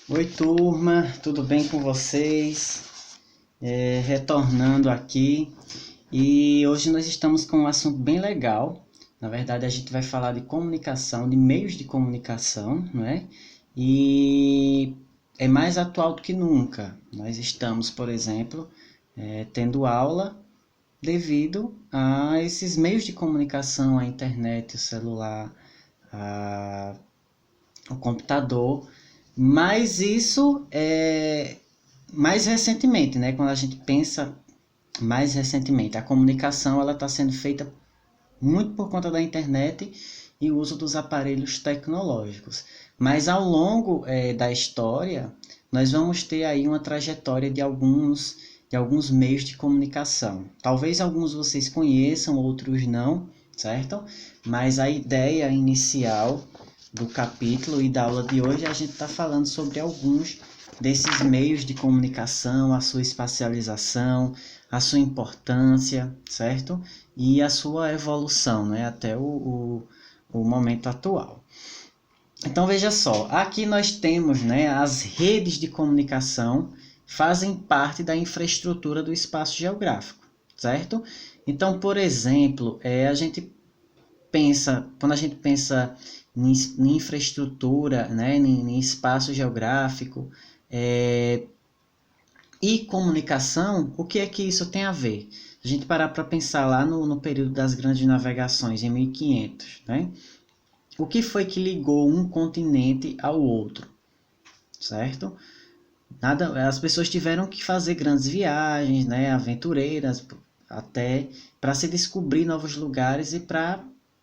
Oi, turma, tudo bem com vocês? Retornando aqui e hoje nós estamos com um assunto bem legal. Na verdade, a gente vai falar de comunicação, de meios de comunicação, não é? E é mais atual do que nunca. Nós estamos, por exemplo, tendo aula devido a esses meios de comunicação, a internet, o celular, a o computador, mas isso é mais recentemente, né? Quando a gente pensa mais recentemente, a comunicação ela está sendo feita muito por conta da internet e o uso dos aparelhos tecnológicos. Mas ao longo da história, nós vamos ter aí uma trajetória de alguns meios de comunicação. Talvez alguns vocês conheçam, outros não, certo? Mas a ideia inicial do capítulo e da aula de hoje a gente está falando sobre alguns desses meios de comunicação, a sua espacialização, a sua importância, certo? E a sua evolução, né, até o momento atual. Então veja só, aqui nós temos, né, as redes de comunicação fazem parte da infraestrutura do espaço geográfico, certo? Então, por exemplo, quando a gente pensa em infraestrutura, né, em espaço geográfico, é, e comunicação, o que é que isso tem a ver? A gente parar para pensar lá no período das grandes navegações, em 1500, né? O que foi que ligou um continente ao outro, certo? As pessoas tiveram que fazer grandes viagens, né, aventureiras, até para se descobrir novos lugares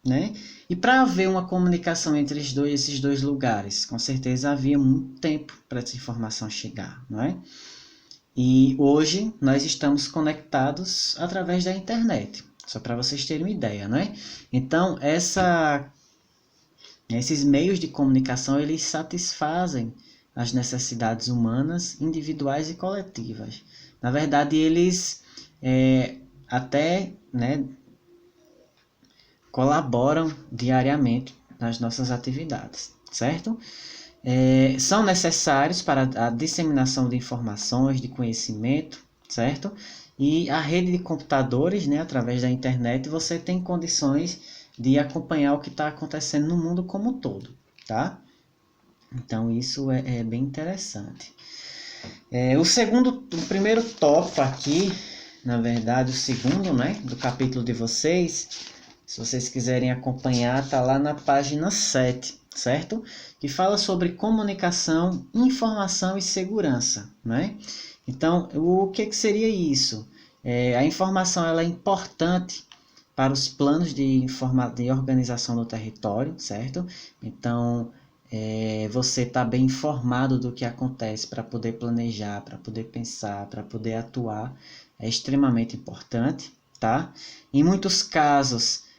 né, e para haver uma comunicação entre esses dois lugares. Com certeza havia muito tempo para essa informação chegar, não é? E hoje nós estamos conectados através da internet, só para vocês terem uma ideia, né? Então, esses meios de comunicação, eles satisfazem as necessidades humanas, individuais e coletivas. Na verdade, eles até, né, colaboram diariamente nas nossas atividades, certo? São necessários para a disseminação de informações, de conhecimento, certo? E a rede de computadores, né, através da internet, você tem condições de acompanhar o que está acontecendo no mundo como um todo, tá? Então isso é bem interessante. O primeiro tópico aqui, na verdade, o segundo, né, do capítulo de vocês, se vocês quiserem acompanhar, tá lá na página 7, certo? Que fala sobre comunicação, informação e segurança, né? Então, o que seria isso? A informação ela é importante para os planos de organização do território, certo? Então, você está bem informado do que acontece para poder planejar, para poder pensar, para poder atuar, é extremamente importante, tá? Em muitos casos,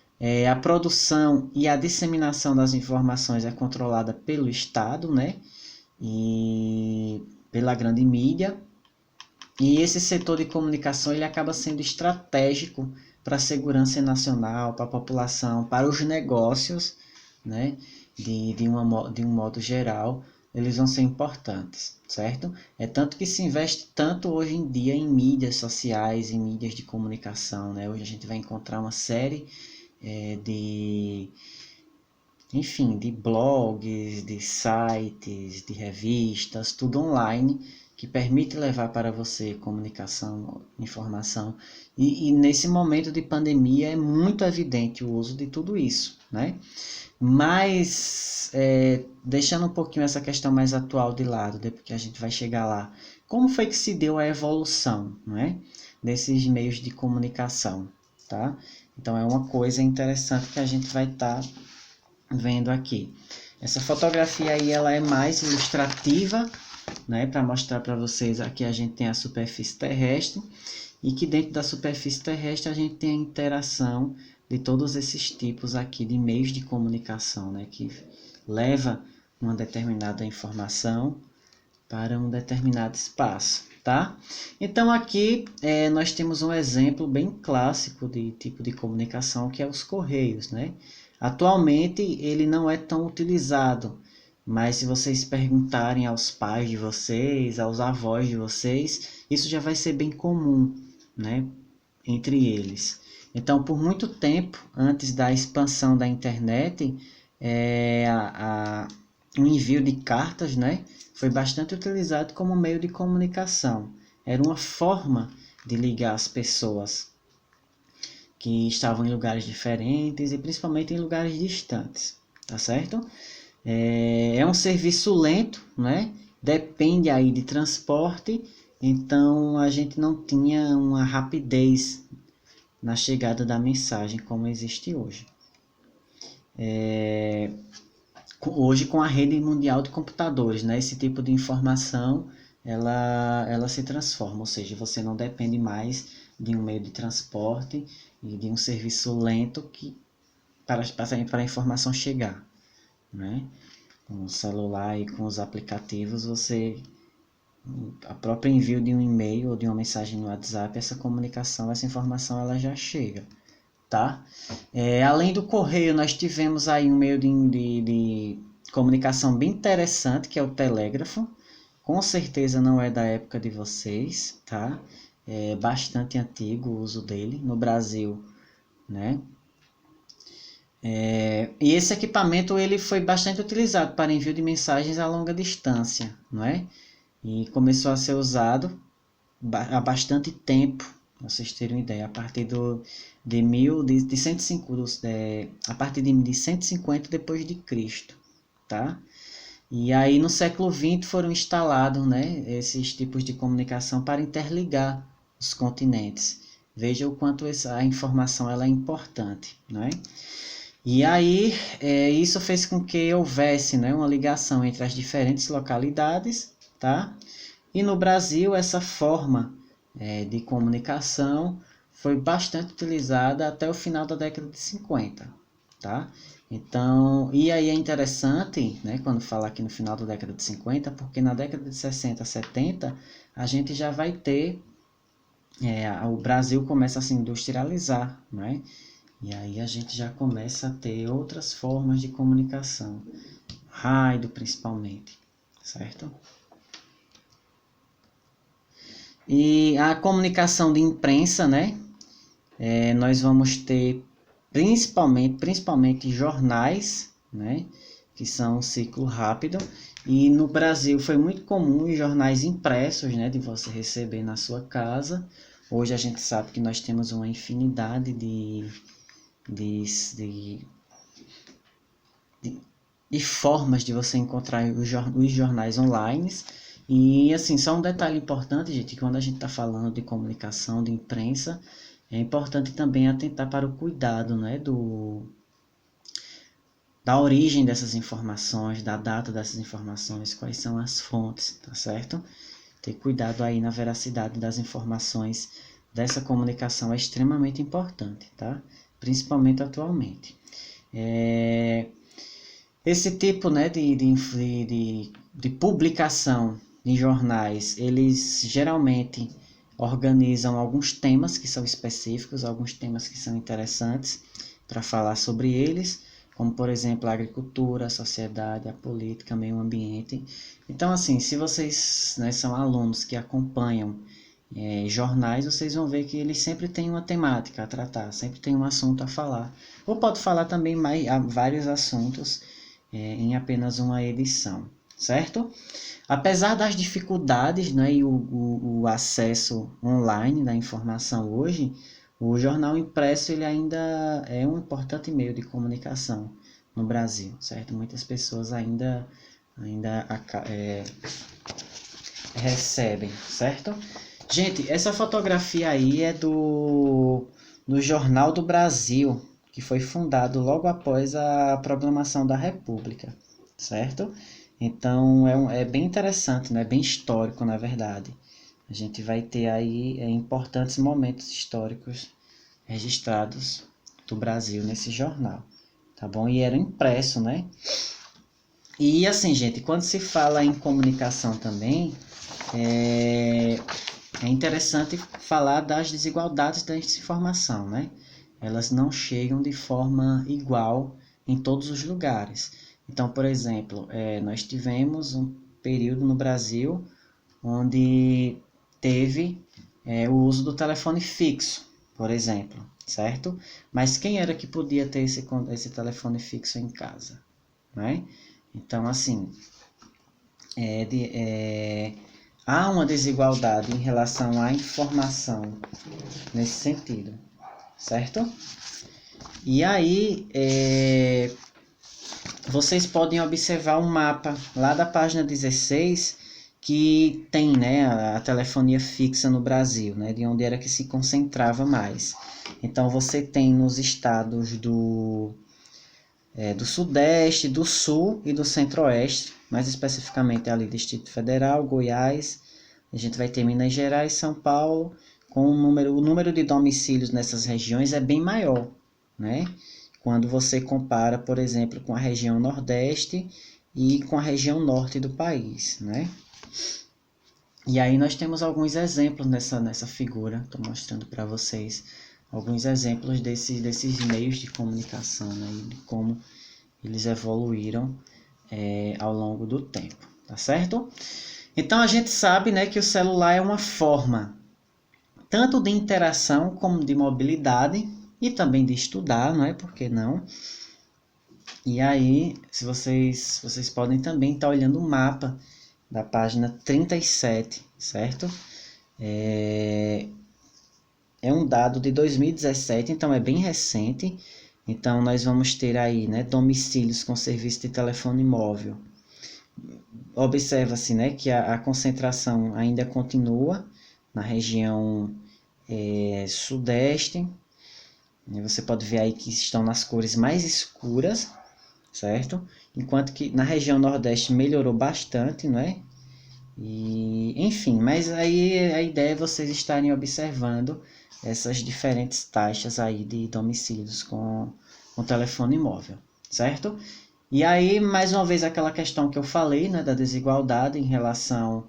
a produção e a disseminação das informações é controlada pelo Estado, né? E pela grande mídia. E esse setor de comunicação ele acaba sendo estratégico para a segurança nacional, para a população, para os negócios, né? De um modo geral, eles vão ser importantes, certo? É tanto que se investe tanto hoje em dia em mídias sociais, em mídias de comunicação, né? Hoje a gente vai encontrar uma série enfim, de blogs, de sites, de revistas, tudo online, que permite levar para você comunicação, informação. E nesse momento de pandemia é muito evidente o uso de tudo isso, né? Mas, deixando um pouquinho essa questão mais atual de lado, depois que a gente vai chegar lá, como foi que se deu a evolução, não é? Desses meios de comunicação, tá? Então é uma coisa interessante que a gente vai estar vendo aqui. Essa fotografia aí ela é mais ilustrativa, né, para mostrar para vocês. Aqui a gente tem a superfície terrestre e que dentro da superfície terrestre a gente tem a interação de todos esses tipos aqui de meios de comunicação, né, que leva uma determinada informação para um determinado espaço, tá? Então aqui nós temos um exemplo bem clássico de tipo de comunicação que é os correios, né? Atualmente ele não é tão utilizado, mas se vocês perguntarem aos pais de vocês, aos avós de vocês, isso já vai ser bem comum, né, entre eles. Então, por muito tempo, antes da expansão da internet, o envio de cartas, né, foi bastante utilizado como meio de comunicação. Era uma forma de ligar as pessoas que estavam em lugares diferentes e principalmente em lugares distantes, tá certo? É um serviço lento, né? Depende aí de transporte, então a gente não tinha uma rapidez na chegada da mensagem como existe hoje. Hoje com a rede mundial de computadores, né? Esse tipo de informação ela se transforma, ou seja, você não depende mais de um meio de transporte e de um serviço lento para a informação chegar, né? Com o celular e com os aplicativos, a própria envio de um e-mail ou de uma mensagem no WhatsApp, essa comunicação, essa informação, ela já chega, tá? Além do correio, nós tivemos aí um meio de comunicação bem interessante, que é o telégrafo. Com certeza não é da época de vocês, tá? É bastante antigo o uso dele no Brasil, né? E esse equipamento ele foi bastante utilizado para envio de mensagens a longa distância, não é? E começou a ser usado há bastante tempo, para vocês terem uma ideia, a partir de 105, a partir de 150 depois de Cristo, tá? E aí no século XX foram instalados, né, esses tipos de comunicação para interligar os continentes. Veja o quanto a informação ela é importante, não é? E aí, isso fez com que houvesse, né, uma ligação entre as diferentes localidades, tá? E no Brasil, essa forma de comunicação foi bastante utilizada até o final da década de 50, tá? Então, e aí é interessante, né, quando falar aqui no final da década de 50, porque na década de 60, 70, a gente já vai ter, o Brasil começa a se industrializar, né? E aí a gente já começa a ter outras formas de comunicação, rádio principalmente, certo? E a comunicação de imprensa, né? Nós vamos ter principalmente jornais, né? Que são um ciclo rápido. E no Brasil foi muito comum os jornais impressos, né? De você receber na sua casa. Hoje a gente sabe que nós temos uma infinidade de formas de você encontrar os jornais online. E assim, só um detalhe importante, gente, que quando a gente está falando de comunicação, de imprensa, é importante também atentar para o cuidado, né, da origem dessas informações, da data dessas informações, quais são as fontes, tá certo? Ter cuidado aí na veracidade das informações dessa comunicação é extremamente importante, tá? Principalmente atualmente. Esse tipo, né, de publicação em jornais, eles geralmente organizam alguns temas que são específicos, alguns temas que são interessantes para falar sobre eles, como por exemplo a agricultura, a sociedade, a política, meio ambiente. Então assim, se vocês, né, são alunos que acompanham jornais, vocês vão ver que eles sempre têm uma temática a tratar, sempre tem um assunto a falar. Ou pode falar também vários assuntos em apenas uma edição, certo? Apesar das dificuldades, né, e o acesso online da informação hoje, o jornal impresso ele ainda é um importante meio de comunicação no Brasil, certo? Muitas pessoas ainda recebem, certo? Gente, essa fotografia aí é do Jornal do Brasil, que foi fundado logo após a proclamação da República, certo? Então é bem interessante, né? Bem histórico, na verdade. A gente vai ter aí importantes momentos históricos registrados do Brasil nesse jornal, tá bom? E era impresso, né? E assim, gente, quando se fala em comunicação também, é interessante falar das desigualdades da informação, né? Elas não chegam de forma igual em todos os lugares. Então, por exemplo, nós tivemos um período no Brasil onde teve o uso do telefone fixo, por exemplo, certo? Mas quem era que podia ter esse telefone fixo em casa, né? Então, assim, há uma desigualdade em relação à informação nesse sentido, certo? E aí, vocês podem observar um mapa lá da página 16 que tem, né, a telefonia fixa no Brasil, né, de onde era que se concentrava mais. Então você tem nos estados do Sudeste, do Sul e do Centro-Oeste, mais especificamente ali Distrito Federal, Goiás, a gente vai ter Minas Gerais, São Paulo, com o número de domicílios nessas regiões é bem maior, né? Quando você compara, por exemplo, com a região Nordeste e com a região Norte do país, né? E aí nós temos alguns exemplos nessa figura, estou mostrando para vocês alguns exemplos desses meios de comunicação, né? E de como eles evoluíram ao longo do tempo, tá certo? Então a gente sabe, né, que o celular é uma forma tanto de interação como de mobilidade e também de estudar, não é? Por que não? E aí, se vocês podem também estar olhando o mapa da página 37, certo? É um dado de 2017, então é bem recente. Então nós vamos ter aí, né, domicílios com serviço de telefone móvel. Observa-se, né, que a concentração ainda continua na região sudeste. Você pode ver aí que estão nas cores mais escuras, certo? Enquanto que na região nordeste melhorou bastante, não é? E, enfim, mas aí a ideia é vocês estarem observando essas diferentes taxas aí de domicílios com telefone móvel, certo? E aí, mais uma vez, aquela questão que eu falei, né, da desigualdade em relação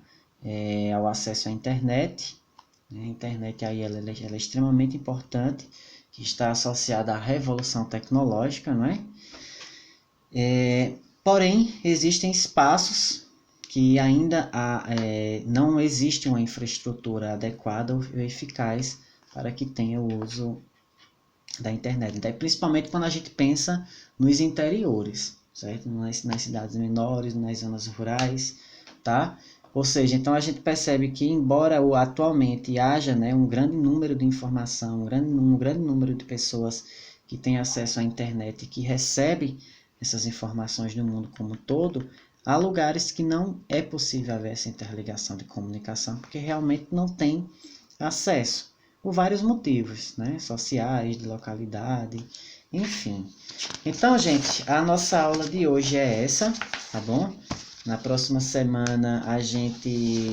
ao acesso à internet. A internet aí ela é extremamente importante, que está associada à revolução tecnológica, não é? Porém, existem espaços que ainda não existe uma infraestrutura adequada ou eficaz para que tenha o uso da internet. Daí, principalmente quando a gente pensa nos interiores, certo? Nas cidades menores, nas zonas rurais, tá? Ou seja, então a gente percebe que embora atualmente haja, né, um grande número de informação, um grande número de pessoas que têm acesso à internet e que recebem essas informações do mundo como um todo, há lugares que não é possível haver essa interligação de comunicação porque realmente não tem acesso, por vários motivos, né? Sociais, de localidade, enfim. Então, gente, a nossa aula de hoje é essa, tá bom? Na próxima semana a gente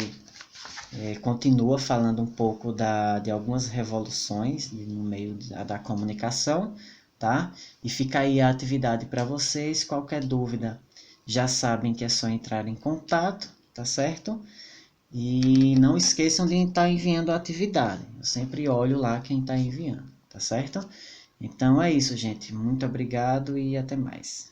continua falando um pouco de algumas revoluções no meio da comunicação, tá? E fica aí a atividade para vocês. Qualquer dúvida, já sabem que é só entrar em contato, tá certo? E não esqueçam de estar enviando a atividade. Eu sempre olho lá quem está enviando, tá certo? Então é isso, gente. Muito obrigado e até mais.